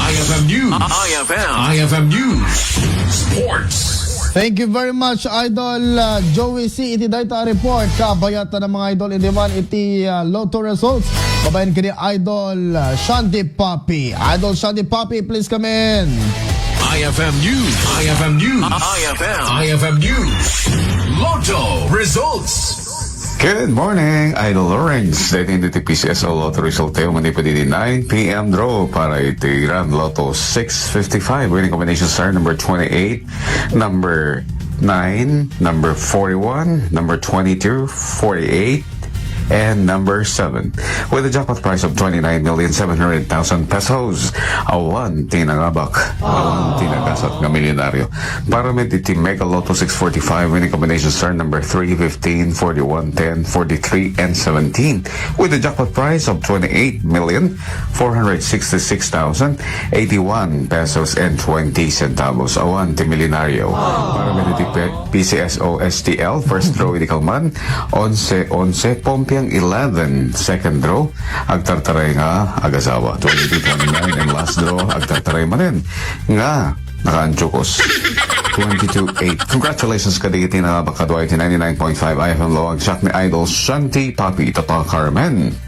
IFM News. IFM News. Sports. Thank you very much, Idol Joey C. Iti dayta report. Kabayatan ng mga idol indiman iti Lotto results. Babayan kini Idol Shanti Papi. Idol Shanti Papi, please come in. IFM News. IFM News. IFM News. Lotto results. Good morning, Idol Lawrence. Dating dito PCSO Lotto result tayo manipadi di 9 p.m. draw para iti Grand Lotto 655. Winning combination star number 28, number 9, number 41, number 22, 48, and number 7. With a jackpot price of 29,700,000 pesos. Awan tinangabak. Awan tinagasat nga milyonaryo. Para may iti Mega Lotto 645 winning combination star number 3, 15, 41, 10, 43, and 17. With a jackpot price of 28,466,081 pesos and 20 centavos. Awan ti milyonaryo. Para may iti PCSO STL first draw iti Kalman 11-11 Pompi ang 11 second draw agtartaray nga agasawa 22-29 and last draw agtartaray manin nga nakaanchukos 22-8. Congratulations kadigiti na bakadwa iti 99.5 IFM Low ang siyak ni Idol Shanti Papi Tata Carmen.